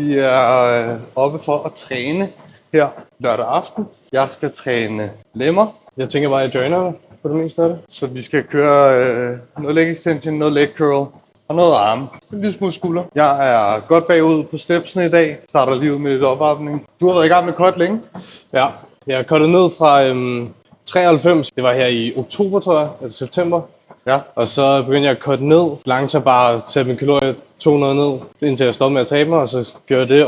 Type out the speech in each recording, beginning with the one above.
Vi er oppe for at træne her lørdag aften. Jeg skal træne lemmer. Jeg tænker bare, at jeg joiner på det meste af det. Så vi skal køre noget leg extension, noget leg curl og noget arme. En lille smule skulder. Jeg er godt bagud på stepsene i dag. Starter lige ud med lidt opvarmning. Du har været i gang med cut længe. Ja, jeg er cuttet ned fra 93. Det var her i oktober, tror jeg, altså september. Ja. Og så begyndte jeg at cutte ned. Langsomt bare sætte min kalorier 200 ned, indtil jeg stoppede med at tabe mig, og så gjorde jeg det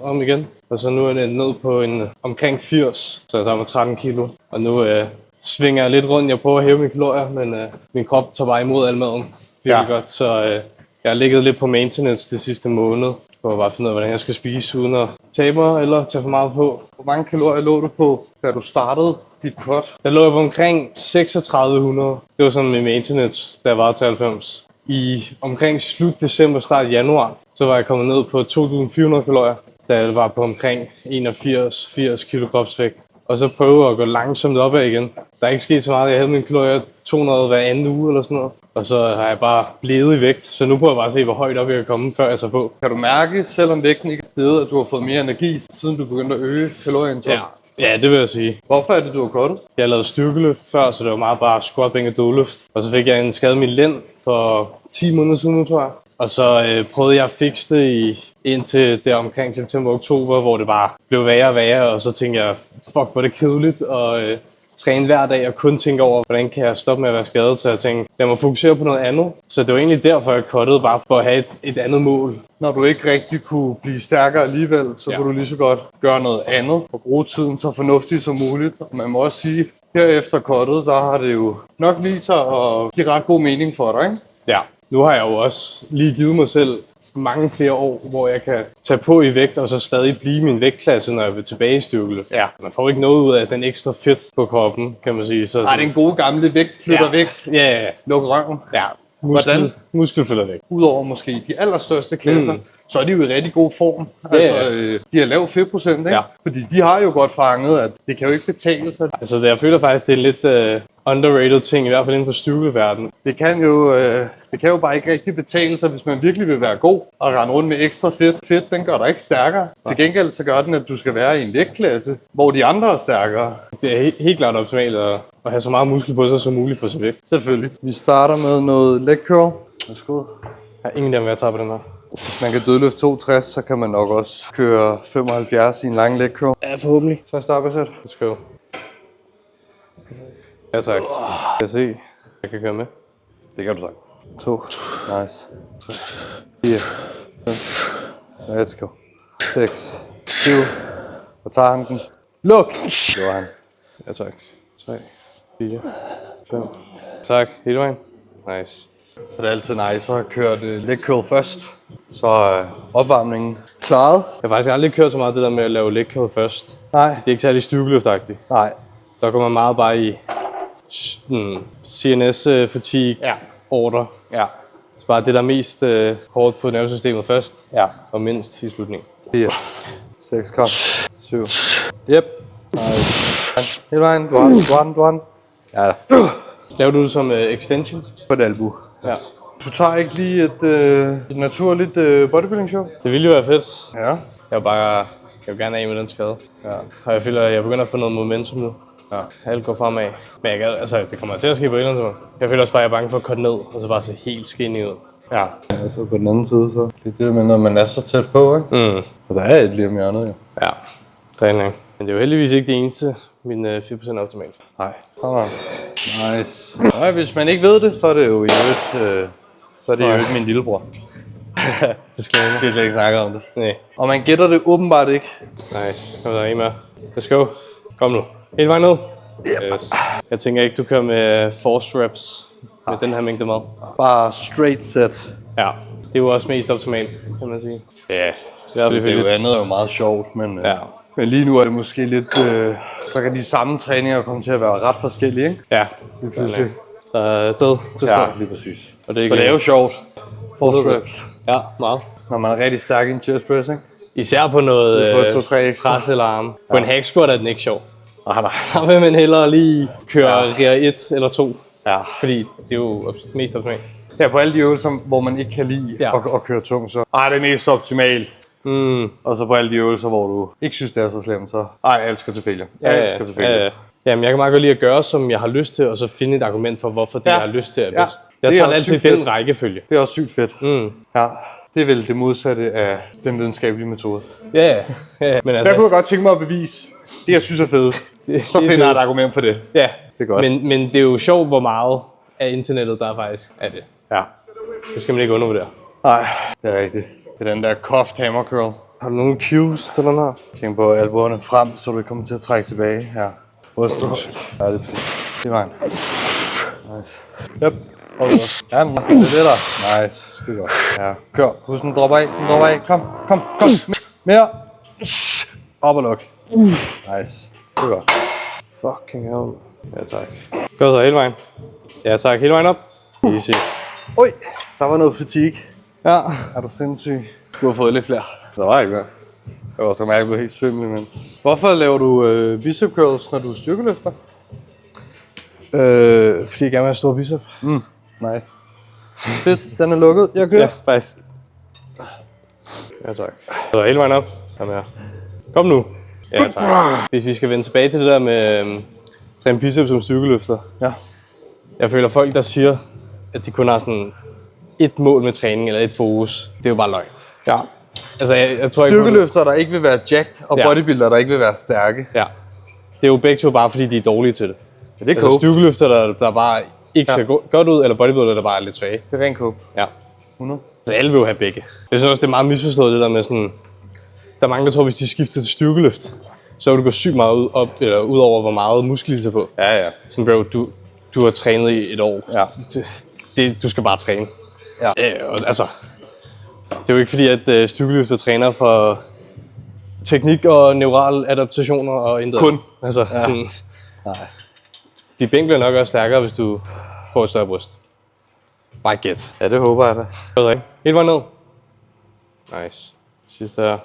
om igen. Og så nu er jeg ned på omkring 80, så jeg tager mig 13 kilo. Og nu svinger jeg lidt rundt. Jeg prøver at hæve mine kalorier, men min krop tager bare imod al maden virkelig godt. Så jeg har ligget lidt på maintenance det sidste måned, for at bare finde ud af, hvordan jeg skal spise, uden at tabe mig eller tage for meget på. Hvor mange kalorier lå du på, da du startede dit cut? Der lå jeg på omkring 3600. Det var sådan med maintenance, da jeg var 93. I omkring slut december, start januar, så var jeg kommet ned på 2400 kalorier, da jeg var på omkring 81-80 kilo kropsvægt. Og så prøvede jeg at gå langsomt opad igen. Der er ikke sket så meget. Jeg havde mine kalorier 200 hver anden uge eller sådan noget. Og så har jeg bare blevet i vægt. Så nu prøver jeg bare at se, hvor højt op jeg kan komme, før jeg tager på. Kan du mærke, selvom vægten ikke er steget, at du har fået mere energi, siden du begyndte at øge kalorieindtaget? Ja, det vil jeg sige. Hvorfor er det, du har cuttet? Jeg lavede styrkeløft før, så det var meget bare squat, bænk og dødløft. Og så fik jeg en skade i min lænd for 10 måneder siden nu, tror jeg. Og så prøvede jeg at fikse det indtil der omkring september-oktober, hvor det bare blev værre og værre. Og så tænkte jeg, fuck, hvor det kedeligt at træne hver dag og kun tænke over, hvordan kan jeg stoppe med at være skadet. Så jeg tænkte, lad mig fokusere på noget andet. Så det var egentlig derfor, jeg cuttede, bare for at have et andet mål. Når du ikke rigtig kunne blive stærkere alligevel, så kunne du lige så godt gøre noget andet og bruge tiden så fornuftigt som muligt. Og man må også sige, herefter cuttet, der har det jo nok vist sig at give ret god mening for dig, ikke? Ja, nu har jeg jo også lige givet mig selv mange flere år, hvor jeg kan tage på i vægt og så stadig blive min vægtklasse, når jeg vil tilbage i styrkeløft. Ja, man får ikke noget ud af den ekstra fedt på kroppen, kan man sige. Så nej, den gode gamle vægt flytter væk. Ja. Luk røven. Ja. Muskel flytter væk. Udover måske de allerstørste klasser, så er de jo i rigtig god form. Altså, de har lav fedtprocent, ikke? Ja. Fordi de har jo godt fanget, at det kan jo ikke betale sig. Altså, jeg føler faktisk, det er lidt underrated ting, i hvert fald inden for styrkeverdenen. Det kan jo bare ikke rigtig betale sig, hvis man virkelig vil være god og rende rundt med ekstra fedt. Fedt, den gør dig ikke stærkere. Til gengæld så gør den, at du skal være i en vægtklasse, hvor de andre er stærkere. Det er helt klart optimalt at have så meget muskel på sig som muligt for sig vægt. Selvfølgelig. Vi starter med noget leg curl. Værsgo. Jeg har ingen idé om, hvad jeg tager på den her. Hvis man kan dødløfte 62, så kan man nok også køre 75 i en lang leg curl. Ja, forhåbentlig. Første arbejdssæt. Let's go. Ja, tak. Jeg se, jeg kan køre med. Det kan du sagt. 2. Nice. 3. 4. 5. Let's go. 6. 7. Og tager han den. Luk! Det var han. Ja, tak. 3. 4. 5. Tak. Hele vejen. Nice. Så det er altid nice at køre det leg curl først. Så opvarmningen klaret. Jeg har faktisk aldrig kørt så meget det der med at lave leg curl først. Nej. Det er ikke særlig styrkeløftagtigt. Nej. Så kommer man meget bare i CNS-fatigue order. Ja. Så bare det der er mest hårdt på nervesystemet først. Ja. Og mindst i slutningen. 4. 6. Kom. 7. Yep. Nice. Hele vejen. Du har den. Ja. Laver du det som extension? På et albu. Ja. Du tager ikke lige et naturligt bodybuilding show? Det ville jo være fedt. Ja. Jeg vil gerne af med den skade. Ja. Og jeg føler, at jeg begynder at få noget momentum nu. Ja. Alt går fremad. Men det kommer til at ske på et eller andet måde. Jeg føler også bare, at jeg er bange for at cutte ned, og så bare se helt skinny ud. Ja. Altså på den anden side, så det er det med, når man er så tæt på, ikke? Og der er et lige om hjørnet, jo. Ja, træning. Men det er jo heldigvis ikke det eneste, min 4% er optimalt. Nej. Nice. Nej, hvis man ikke ved det, så er det jo i øvrigt, min lillebror. Det skal jeg ikke. Vi har slet ikke snakket om det. Nej. Og man gætter det åbenbart ikke. Nice. Kom der en mere. Let's go. Kom nu. Hele vejen ned. Yep. Yes. Jeg tænker ikke, du kører med force reps med den her mængde mad. Bare straight set. Ja. Det er jo også mest optimalt, kan man sige. Ja. Det er jo andet er jo meget sjovt, men... Ja. Men lige nu er det måske lidt, så kan de samme træninger komme til at være ret forskellige, ikke? Ja. Pludselig. Der er død til start. Ja, lige præcis. Og det er, for det er jo sjovt. Force reps. Ja, meget. Når man er rigtig stærk i en chest press, ikke? Især på noget pres eller arme. På en hack squat er den ikke sjov. Nej. Der vil man hellere lige køre RIR 1 eller 2. Ja. Fordi det er jo mest optimalt. Ja, på alle de øvelser, hvor man ikke kan lide at køre tung, så det er mest optimalt Og så på alle de øvelser, hvor du ikke synes, det er så slemt, så alt skal til failure. Alt skal til failure. Jamen, jeg kan meget godt lide at gøre, som jeg har lyst til, og så finde et argument for, hvorfor det, jeg har lyst til, er bedst. Jeg tager det altid i den rækkefølge. Det er også sygt fedt. Ja, det er vel det modsatte af den videnskabelige metode. Ja. Men altså, der kunne jeg godt tænke mig at bevise det, jeg synes er fedest. Så finder jeg et argument for det. Ja, det er godt. Men det er jo sjovt, hvor meget af internettet, der faktisk er det. Ja. Det skal man ikke undervurdere. Nej, det er rigtigt. Det er den der cuffed hammer curl. Har du nogle cues til den her? Tænk på albuerne frem, så du ikke kommer til at trække tilbage her. Ryst højt. Ja, det er præcis. Det er vejen. Nice. Yep. Okay. Ja, det er det der. Nice. Skide godt. Ja, kør. Husk, den dropper af. Den dropper af. Kom. Mere. Op og luk. Nice. Det er godt. Fucking hell. Ja, tak. Gør så hele vejen. Ja, tak. Hele vejen op. Easy. Oj, der var noget fatigue. Ja. Er du sindssyg? Du har fået lidt flere. Der var ikke mere. Jeg var også mærke, at du blev helt svimmel imens. Hvorfor laver du bicep curls, når du styrkeløfter? Fordi jeg gerne vil have stor bicep. Nice. Fedt, den er lukket. Jeg kører. Ja, faktisk. Ja, tak. Så hele vejen op. Kom her. Kom nu. Ja, tak. Hvis vi skal vende tilbage til det der med træne biceps som styrkeløfter. Ja. Jeg føler folk, der siger, at de kun har sådan et mål med træning eller et fokus. Det er jo bare løgn. Ja. Altså, jeg tror ikke... Styrkeløfter, der ikke vil være jacked, og bodybuilder, der ikke vil være stærke. Ja. Det er jo begge to bare, fordi de er dårlige til det. Ja, det er altså, styrkeløfter, der bare ikke ser godt ud, eller bodybuilder, der bare er lidt svage. Det er ren cope. Ja. 100. Så alle vil jo have begge. Jeg synes også, det er meget misforstået, det der med sådan... Der er mange, der tror, hvis de skifter til styrkeløft, så vil du gå sygt meget ud over, hvor meget muskel de tager på. Ja. Sådan, bro, du har trænet i et år. Ja. Du skal bare træne. Ja. Altså, det er jo ikke fordi, at styrkeløfter træner for teknik og neural adaptationer og intet. Kun. Altså, sådan, de bænk bliver nok også stærkere, hvis du får et større bryst. Bare gæt. Ja, det håber jeg da. Helt vejen ned. Nice. Sidste her.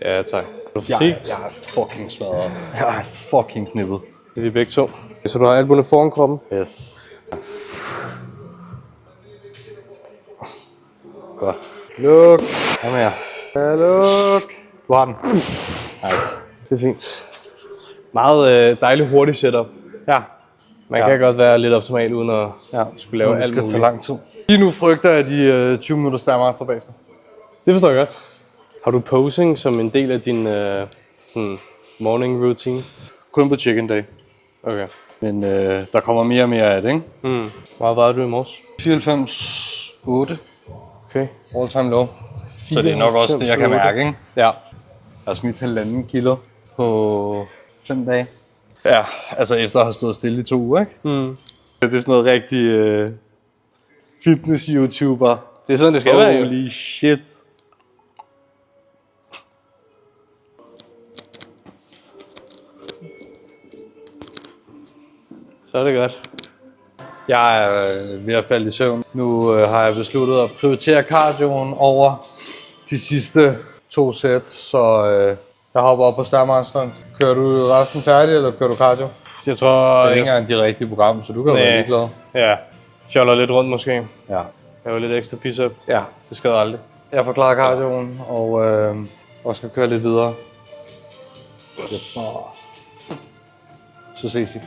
Ja, tak. Er du fatigued? Jeg er fucking smadret. Jeg er fucking knippet. Det er de begge to. Så du har albuerne foran kroppen? Yes. Godt. Luk. Kom her. Ja, luk. Du har den. Nice. Det er fint. Meget dejligt hurtigt setup. Ja. Man kan godt være lidt optimal uden at skulle lave alt muligt. Det skal tage muligt. lang tid. Lige nu frygter jeg de 20 minutter Stairmaster bagefter. Det forstår jeg godt. Har du posing som en del af din sådan morning routine? Kun på chicken day. Okay. Men der kommer mere og mere af det, ikke? Hvor vejede du i morges? 94,8. Okay. All time low. Så det er nok også det, jeg kan mærke, ikke? Ja. Jeg har smidt 1,5 kilo på 5 dage. Ja, altså efter at have stået stille i 2 uger, ikke? Det er sådan noget rigtig fitness-youtuber. Det er sådan, det skal være. Holy shit. Så er det godt. Jeg er ved at falde i søvn. Nu har jeg besluttet at prioritere cardioen over de sidste 2 sæt, så jeg hopper op på Stairmasteren. Kører du resten færdig, eller kører du cardio? Jeg tror... Det er ikke engang de rigtige program, så du kan være ligeglad. Ja. Fjoller lidt rundt måske. Ja. Jeg var lidt ekstra bicep. Ja. Det skal aldrig. Jeg forklarer cardioen, og skal køre lidt videre. Så ses vi.